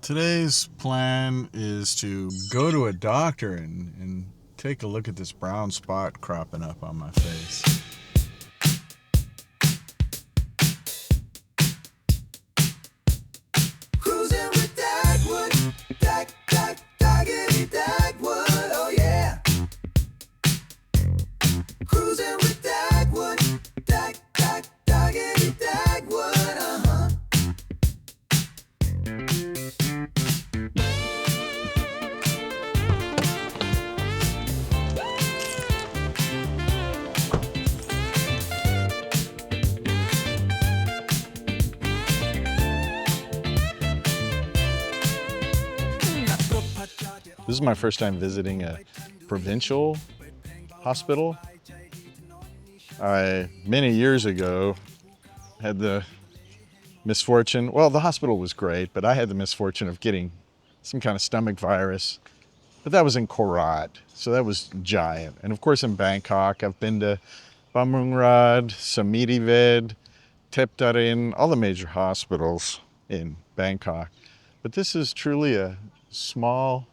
Today's plan is to go to a doctor and take a look at this brown spot cropping up on my face. Cruising with Dagwood, Daggity Dagwood, oh yeah. Cruising with Dagwood, Daggity Dagwood, uh-huh. This is my first time visiting a provincial hospital. I, many years ago, had the misfortune, well, the hospital was great, but I had the misfortune of getting some kind of stomach virus. But that was in Korat, so that was giant. And of course in Bangkok, I've been to Bumrungrad, Samitivid, Teptarin, all the major hospitals in Bangkok. But this is truly a small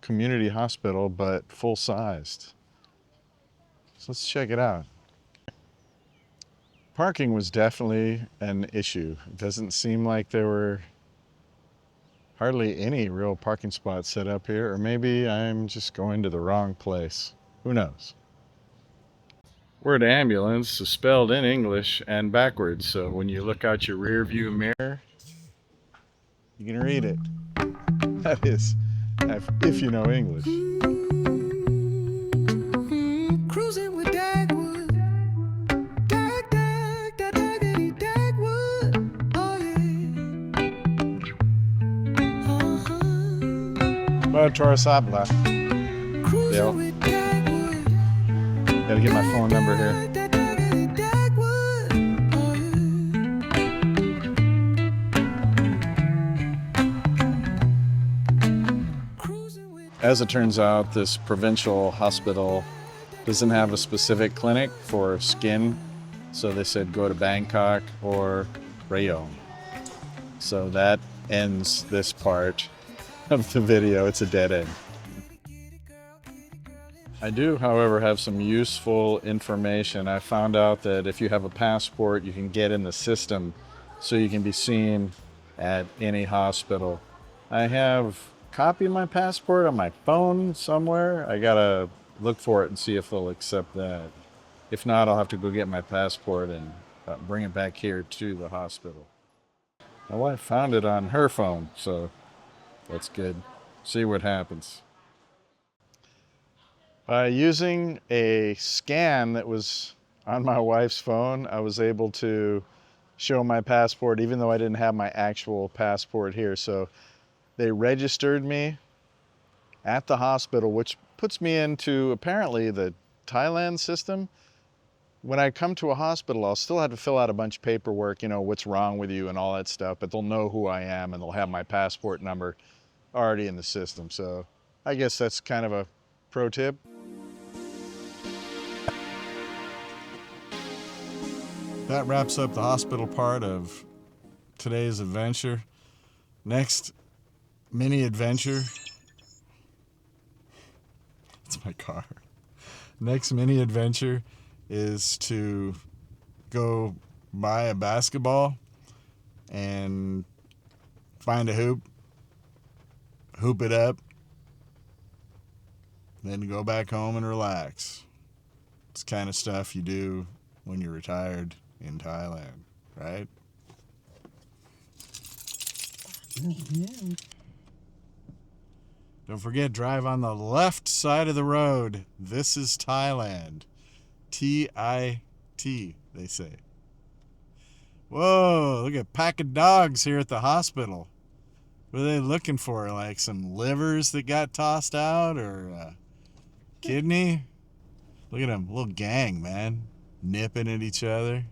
community hospital, but full-sized. So let's check it out. Parking was definitely an issue. It doesn't seem like there were hardly any real parking spots set up here, or maybe I'm just going to the wrong place. Who knows? Word ambulance is spelled in English and backwards, so when you look out your rear view mirror, you can read it. That is, if you know English. Cruising with Dagwood, Daggity Dagwood, oh yeah. Well, Torasabla. Cruising with Dagwood, Gotta get my phone number here. Daggity Dagwood, oh yeah. Cruising with As it turns out, this provincial hospital doesn't have a specific clinic for skin, so they said go to Bangkok or Rayong. So that ends this part of the video. It's a dead end. I do, however, have some useful information. I found out that if you have a passport, you can get in the system so you can be seen at any hospital. I have a copy of my passport on my phone somewhere. I gotta look for it and see if they'll accept that. If not, I'll have to go get my passport and bring it back here to the hospital. My wife found it on her phone, so that's good. See what happens. By using a scan that was on my wife's phone, I was able to show my passport even though I didn't have my actual passport here. So they registered me at the hospital, which puts me into apparently the Thailand system. When I come to a hospital, I'll still have to fill out a bunch of paperwork, you know, what's wrong with you and all that stuff, but they'll know who I am and they'll have my passport number already in the system. So I guess that's kind of a pro tip. That wraps up the hospital part of today's adventure. Next mini adventure. It's my car. Next mini adventure is to go buy a basketball and find a hoop it up, then go back home and relax. It's the kind of stuff you do when you're retired in Thailand, right? Don't forget, drive on the left side of the road. This is Thailand. T-I-T, they say. Whoa, look at a pack of dogs here at the hospital. What are they looking for? Like some livers that got tossed out or a kidney? Look at them, little gang, man. Nipping at each other.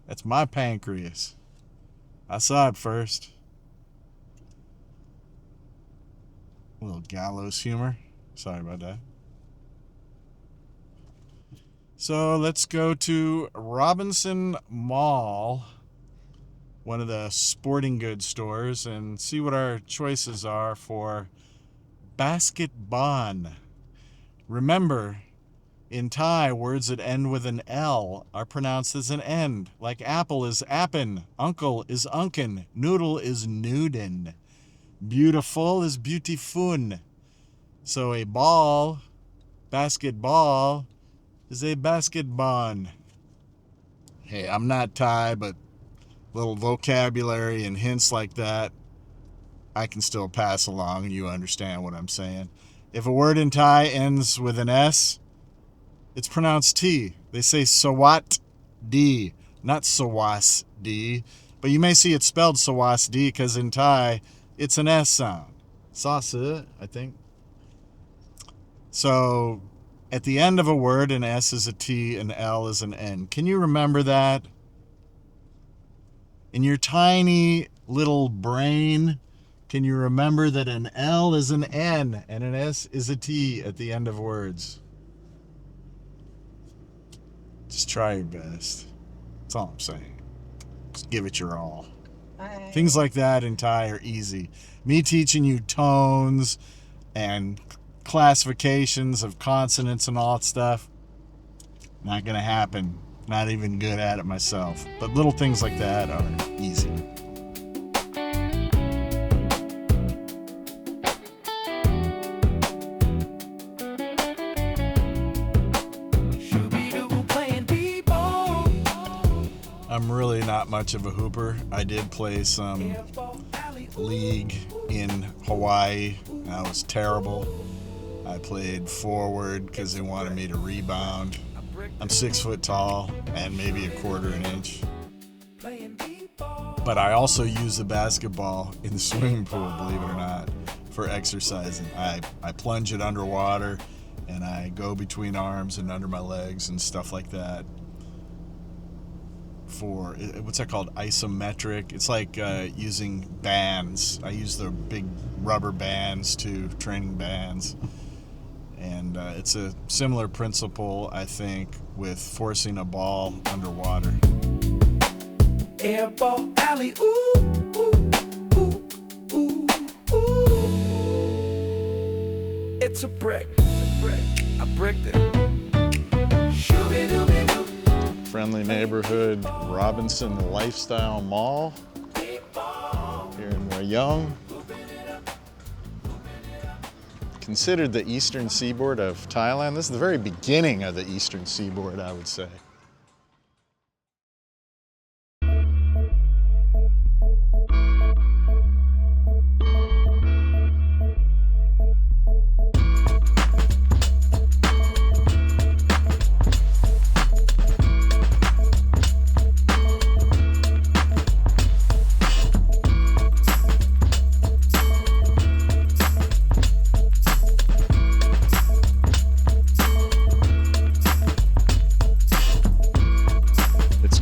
That's my pancreas. I saw it first. A little gallows humor. Sorry about that. So let's go to Robinson Mall one of the sporting goods stores and see what our choices are for basketball. Remember, in Thai, words that end with an L are pronounced as an N, like apple is appin, uncle is unkin, noodle is noodin, beautiful is beautifun. So a ball, basketball, is a basketball. Hey, I'm not Thai, but little vocabulary and hints like that, I can still pass along and you understand what I'm saying. If a word in Thai ends with an S, it's pronounced T. They say sawat D, not sawas D. But you may see it spelled sawas D because in Thai, it's an S sound. Sasa, I think. So at the end of a word, an S is a T, an L is an N. Can you remember that? In your tiny little brain, can you remember that an L is an N and an S is a T at the end of words? Just try your best. That's all I'm saying. Just give it your all. Things like that in Thai are easy. Me teaching you tones and classifications of consonants and all that stuff, not gonna happen. Not even good at it myself. But little things like that are easy. I'm really not much of a hooper. I did play some league in Hawaii. That was terrible. I played forward because they wanted me to rebound. I'm 6 foot tall and maybe a quarter an inch. But I also use the basketball in the swimming pool, believe it or not, for exercising. I plunge it underwater and I go between arms and under my legs and stuff like that. For what's that called? Isometric. It's like using bands. I use the big rubber bands to training bands. And it's a similar principle, I think, with forcing a ball underwater. Airball alley, ooh, ooh, ooh, ooh, ooh. It's a brick. I bricked it. Shoo-be-doo-be-doo. Friendly neighborhood Robinson Lifestyle Mall here in Rayong. Considered the eastern seaboard of Thailand. This is the very beginning of the eastern seaboard, I would say.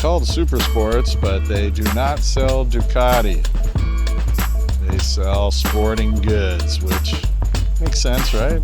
Called Super Sports, but they do not sell Ducati. They sell sporting goods, which makes sense, right?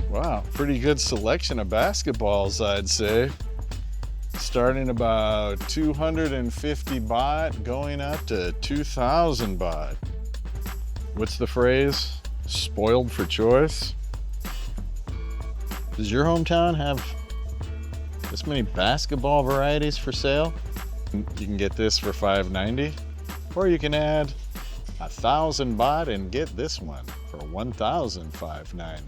Wow, pretty good selection of basketballs, I'd say. Starting about 250 baht, going up to 2,000 baht. What's the phrase? Spoiled for choice? Does your hometown have this many basketball varieties for sale? You can get this for $5.90, or you can add 1,000 baht and get this one for $1,590.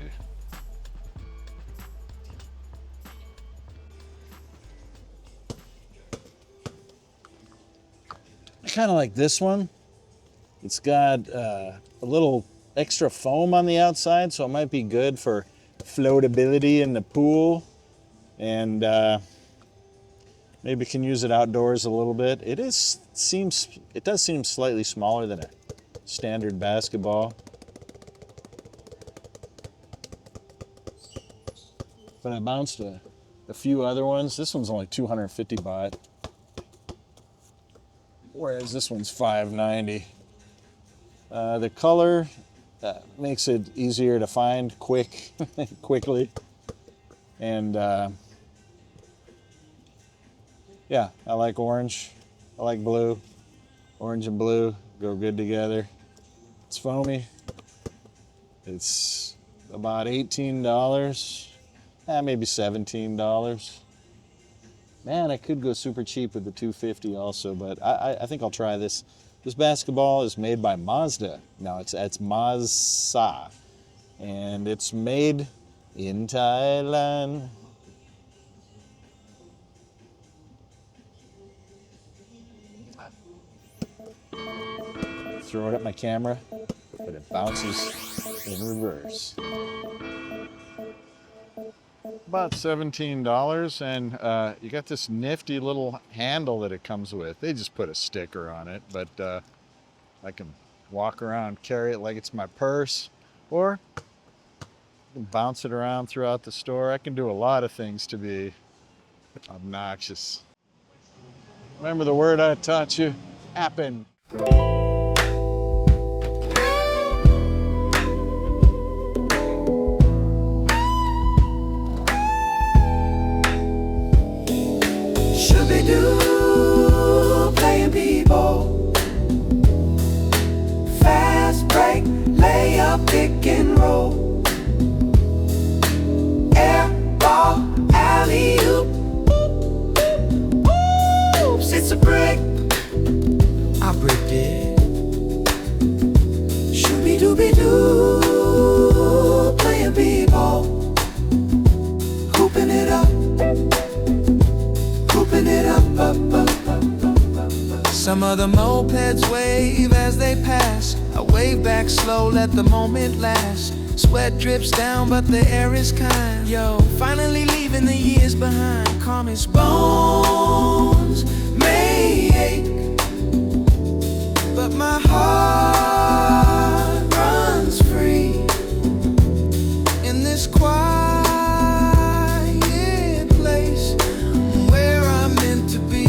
I kind of like this one. It's got a little extra foam on the outside, so it might be good for floatability in the pool, and maybe can use it outdoors a little bit. It does seem slightly smaller than a standard basketball, but I bounced a few other ones. This one's only 250 baht, whereas this one's $5.90. The color makes it easier to find quickly. And yeah, I like orange. I like blue. Orange and blue go good together. It's foamy. It's about $18, maybe $17. Man, I could go super cheap with the $2.50 also, but I think I'll try this. This basketball is made by Mazda. Now it's Mazda, and it's made in Thailand. Throw it at my camera, but it bounces in reverse. About $17, and you got this nifty little handle that it comes with. They just put a sticker on it, but I can walk around, carry it like it's my purse, or I can bounce it around throughout the store. I can do a lot of things to be obnoxious. Remember the word I taught you? Happen. Do playing people, fast break, layup, pick and roll, air ball, alley oop, oops, it's a brick, I bricked it. Shooby dooby doo, playing people, hooping it up. Some of the mopeds wave as they pass. I wave back slow, let the moment last. Sweat drips down, but the air is kind. Yo, finally leaving the years behind. Calm as bones may ache, but my heart runs free in this quiet place where I'm meant to be.